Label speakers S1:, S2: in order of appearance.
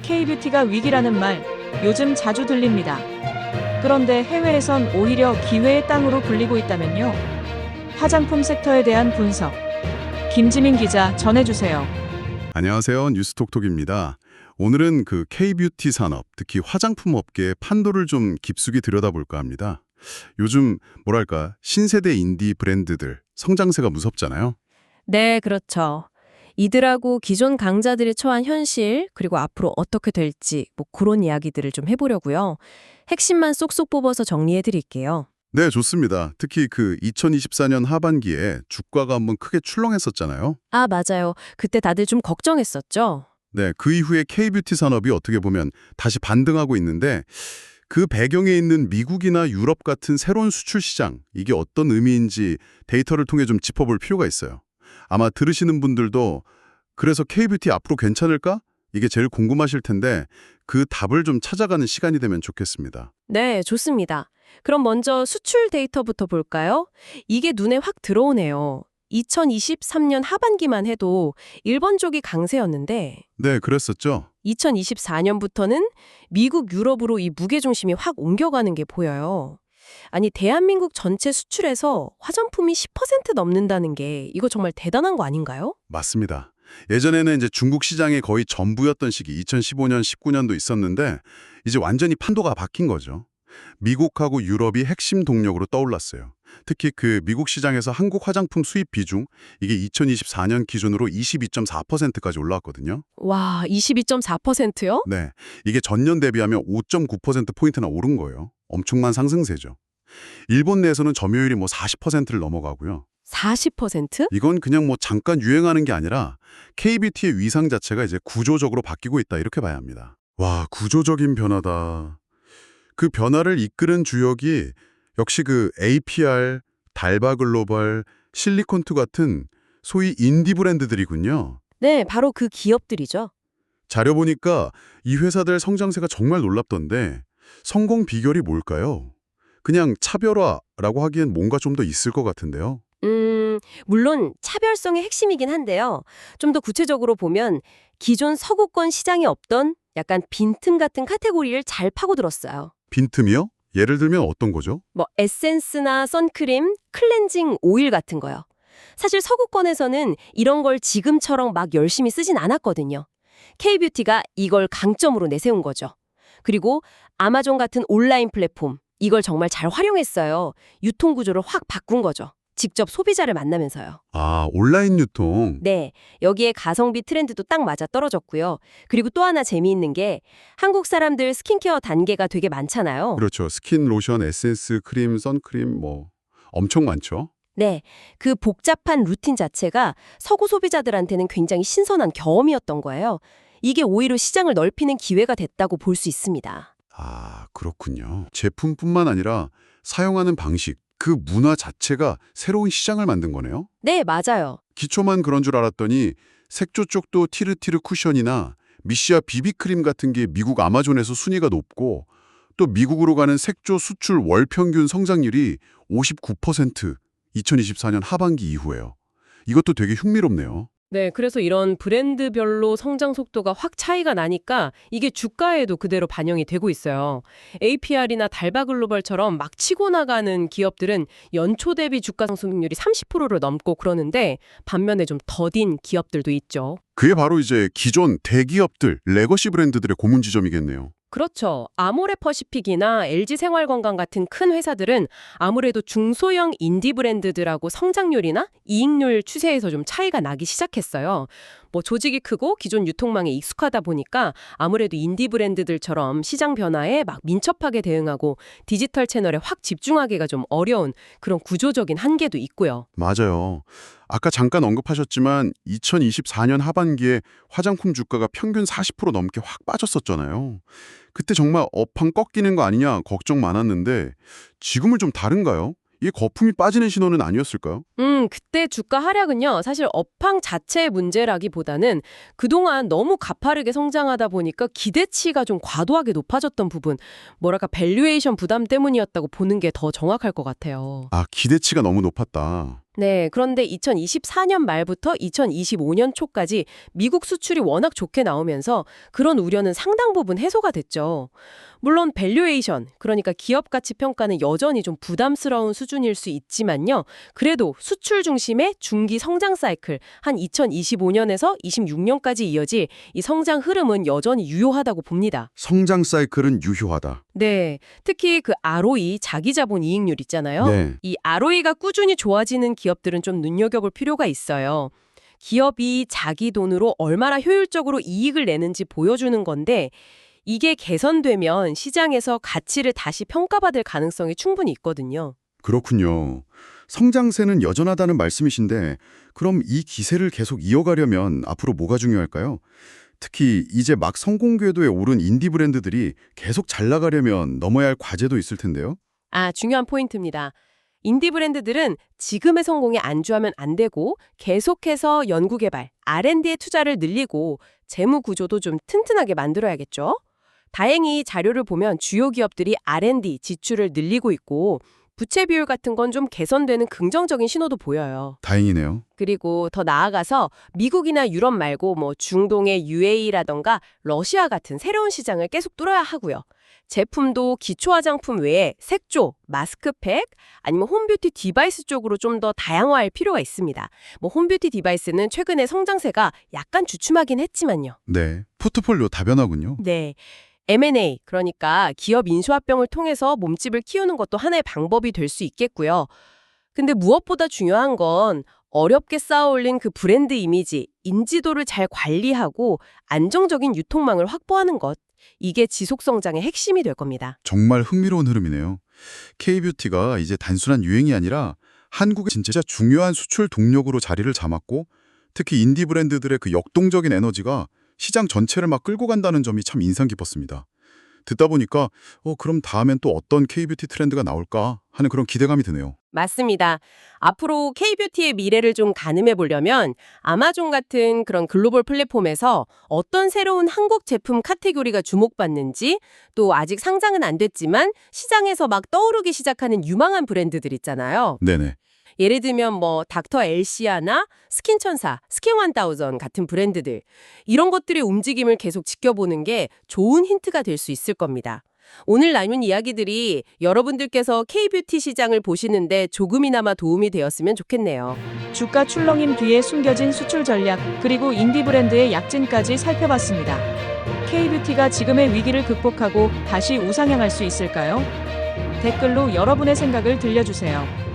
S1: K뷰티가 위기라는 말 요즘 자주 들립니다. 그런데 해외에선 오히려 기회의 땅으로 불리고 있다면요. 화장품 섹터에 대한 분석. 김지민 기자 전해주세요.
S2: 안녕하세요. 뉴스톡톡입니다. 오늘은 그 K뷰티 산업, 특히 화장품 업계의 판도를 좀 깊숙이 들여다볼까 합니다. 요즘 뭐랄까 신세대 인디 브랜드들 성장세가 무섭잖아요.
S3: 네, 그렇죠. 이들하고 기존 강자들이 처한 현실, 그리고 앞으로 어떻게 될지 그런 이야기들을 좀 해보려고요. 핵심만 쏙쏙 뽑아서 정리해 드릴게요.
S2: 네, 좋습니다. 특히 그 2024년 하반기에 주가가 한번 크게 출렁했었잖아요.
S3: 아, 맞아요. 그때 다들 좀 걱정했었죠.
S2: 네, 그 이후에 K뷰티 산업이 어떻게 보면 다시 반등하고 있는데 그 배경에 있는 미국이나 유럽 같은 새로운 수출 시장, 이게 어떤 의미인지 데이터를 통해 좀 짚어볼 필요가 있어요. 아마 들으시는 분들도 그래서 K뷰티 앞으로 괜찮을까? 이게 제일 궁금하실 텐데 그 답을 좀 찾아가는 시간이 되면 좋겠습니다.
S3: 네, 좋습니다. 그럼 먼저 수출 데이터부터 볼까요? 이게 눈에 확 들어오네요. 2023년 하반기만 해도 일본 쪽이 강세였는데
S2: 네, 그랬었죠.
S3: 2024년부터는 미국, 유럽으로 이 무게중심이 확 옮겨가는 게 보여요. 아니, 대한민국 전체 수출에서 화장품이 10% 넘는다는 게 이거 정말 대단한 거 아닌가요?
S2: 맞습니다. 예전에는 이제 중국 시장이 거의 전부였던 시기 2015년, 19년도 있었는데 이제 완전히 판도가 바뀐 거죠. 미국하고 유럽이 핵심 동력으로 떠올랐어요. 특히 그 미국 시장에서 한국 화장품 수입 비중 이게 2024년 기준으로 22.4%까지 올라왔거든요.
S3: 와, 22.4%요?
S2: 네, 이게 전년 대비하면 5.9%포인트나 오른 거예요. 엄청난 상승세죠. 일본 내에서는 점유율이 40%를 넘어가고요.
S3: 40%?
S2: 이건 그냥 잠깐 유행하는 게 아니라 K뷰티의 위상 자체가 이제 구조적으로 바뀌고 있다 이렇게 봐야 합니다. 와, 구조적인 변화다. 그 변화를 이끄는 주역이 역시 그 APR, 달바글로벌, 실리콘투 같은 소위 인디 브랜드들이군요.
S3: 네, 바로 그 기업들이죠.
S2: 자료 보니까 이 회사들 성장세가 정말 놀랍던데 성공 비결이 뭘까요? 그냥 차별화라고 하기엔 뭔가 좀 더 있을 것 같은데요.
S3: 물론 차별성이 핵심이긴 한데요. 좀 더 구체적으로 보면 기존 서구권 시장에 없던 약간 빈틈 같은 카테고리를 잘 파고들었어요.
S2: 빈틈이요? 예를 들면 어떤 거죠?
S3: 에센스나 선크림, 클렌징 오일 같은 거요. 사실 서구권에서는 이런 걸 지금처럼 막 열심히 쓰진 않았거든요. K뷰티가 이걸 강점으로 내세운 거죠. 그리고 아마존 같은 온라인 플랫폼, 이걸 정말 잘 활용했어요. 유통 구조를 확 바꾼 거죠. 직접 소비자를 만나면서요.
S2: 아, 온라인 유통.
S3: 네, 여기에 가성비 트렌드도 딱 맞아 떨어졌고요. 그리고 또 하나 재미있는 게 한국 사람들 스킨케어 단계가 되게 많잖아요.
S2: 그렇죠. 스킨, 로션, 에센스, 크림, 선크림 엄청 많죠.
S3: 네, 그 복잡한 루틴 자체가 서구 소비자들한테는 굉장히 신선한 경험이었던 거예요. 이게 오히려 시장을 넓히는 기회가 됐다고 볼 수 있습니다.
S2: 아, 그렇군요. 제품뿐만 아니라 사용하는 방식, 그 문화 자체가 새로운 시장을 만든 거네요.
S3: 네, 맞아요.
S2: 기초만 그런 줄 알았더니 색조 쪽도 티르티르 쿠션이나 미시아 비비크림 같은 게 미국 아마존에서 순위가 높고 또 미국으로 가는 색조 수출 월 평균 성장률이 59% 2024년 하반기 이후에요. 이것도 되게 흥미롭네요.
S3: 네, 그래서 이런 브랜드별로 성장 속도가 확 차이가 나니까 이게 주가에도 그대로 반영이 되고 있어요. APR이나 달바글로벌처럼 막 치고 나가는 기업들은 연초 대비 주가 상승률이 30%를 넘고 그러는데 반면에 좀 더딘 기업들도 있죠.
S2: 그게 바로 이제 기존 대기업들, 레거시 브랜드들의 고문 지점이겠네요.
S3: 그렇죠. 아모레퍼시픽이나 LG생활건강 같은 큰 회사들은 아무래도 중소형 인디 브랜드들하고 성장률이나 이익률 추세에서 좀 차이가 나기 시작했어요. 조직이 크고 기존 유통망에 익숙하다 보니까 아무래도 인디 브랜드들처럼 시장 변화에 막 민첩하게 대응하고 디지털 채널에 확 집중하기가 좀 어려운 그런 구조적인 한계도 있고요.
S2: 맞아요. 아까 잠깐 언급하셨지만 2024년 하반기에 화장품 주가가 평균 40% 넘게 확 빠졌었잖아요. 그때 정말 업황 꺾이는 거 아니냐 걱정 많았는데 지금은 좀 다른가요? 이게 거품이 빠지는 신호는 아니었을까요?
S3: 그때 주가 하락은요, 사실 업황 자체의 문제라기보다는 그동안 너무 가파르게 성장하다 보니까 기대치가 좀 과도하게 높아졌던 부분, 밸류에이션 부담 때문이었다고 보는 게 더 정확할 것 같아요.
S2: 아, 기대치가 너무 높았다.
S3: 네, 그런데 2024년 말부터 2025년 초까지 미국 수출이 워낙 좋게 나오면서 그런 우려는 상당 부분 해소가 됐죠. 물론 밸류에이션, 그러니까 기업 가치 평가는 여전히 좀 부담스러운 수준일 수 있지만요. 그래도 수출 중심의 중기 성장 사이클, 한 2025년에서 26년까지 이어질 이 성장 흐름은 여전히 유효하다고 봅니다.
S2: 성장 사이클은 유효하다.
S3: 네, 특히 그 ROE, 자기자본 이익률 있잖아요.
S2: 네.
S3: 이 ROE가 꾸준히 좋아지는 기업들은 좀 눈여겨볼 필요가 있어요. 기업이 자기 돈으로 얼마나 효율적으로 이익을 내는지 보여주는 건데 이게 개선되면 시장에서 가치를 다시 평가받을 가능성이 충분히 있거든요.
S2: 그렇군요. 성장세는 여전하다는 말씀이신데 그럼 이 기세를 계속 이어가려면 앞으로 뭐가 중요할까요? 특히 이제 막 성공 궤도에 오른 인디 브랜드들이 계속 잘 나가려면 넘어야 할 과제도 있을 텐데요.
S3: 중요한 포인트입니다. 인디 브랜드들은 지금의 성공에 안주하면 안 되고 계속해서 연구개발, R&D에 투자를 늘리고 재무 구조도 좀 튼튼하게 만들어야겠죠. 다행히 자료를 보면 주요 기업들이 R&D 지출을 늘리고 있고 부채 비율 같은 건 좀 개선되는 긍정적인 신호도 보여요.
S2: 다행이네요.
S3: 그리고 더 나아가서 미국이나 유럽 말고 중동의 UAE라던가 러시아 같은 새로운 시장을 계속 뚫어야 하고요. 제품도 기초 화장품 외에 색조, 마스크팩, 아니면 홈뷰티 디바이스 쪽으로 좀 더 다양화할 필요가 있습니다. 홈뷰티 디바이스는 최근에 성장세가 약간 주춤하긴 했지만요.
S2: 네, 포트폴리오 다변화군요.
S3: 네. M&A, 그러니까 기업 인수합병을 통해서 몸집을 키우는 것도 하나의 방법이 될 수 있겠고요. 근데 무엇보다 중요한 건 어렵게 쌓아올린 그 브랜드 이미지, 인지도를 잘 관리하고 안정적인 유통망을 확보하는 것. 이게 지속성장의 핵심이 될 겁니다.
S2: 정말 흥미로운 흐름이네요. K-뷰티가 이제 단순한 유행이 아니라 한국의 진짜 중요한 수출 동력으로 자리를 잡았고 특히 인디 브랜드들의 그 역동적인 에너지가 시장 전체를 막 끌고 간다는 점이 참 인상 깊었습니다. 듣다 보니까 그럼 다음엔 또 어떤 K-뷰티 트렌드가 나올까 하는 그런 기대감이 드네요.
S3: 맞습니다. 앞으로 K-뷰티의 미래를 좀 가늠해 보려면 아마존 같은 그런 글로벌 플랫폼에서 어떤 새로운 한국 제품 카테고리가 주목받는지 또 아직 상장은 안 됐지만 시장에서 막 떠오르기 시작하는 유망한 브랜드들 있잖아요.
S2: 네네.
S3: 예를 들면 닥터 엘시아나 스킨천사, 스킨1000 같은 브랜드들. 이런 것들의 움직임을 계속 지켜보는 게 좋은 힌트가 될 수 있을 겁니다. 오늘 나눈 이야기들이 여러분들께서 K-뷰티 시장을 보시는데 조금이나마 도움이 되었으면 좋겠네요.
S1: 주가 출렁임 뒤에 숨겨진 수출 전략, 그리고 인디 브랜드의 약진까지 살펴봤습니다. K-뷰티가 지금의 위기를 극복하고 다시 우상향할 수 있을까요? 댓글로 여러분의 생각을 들려주세요.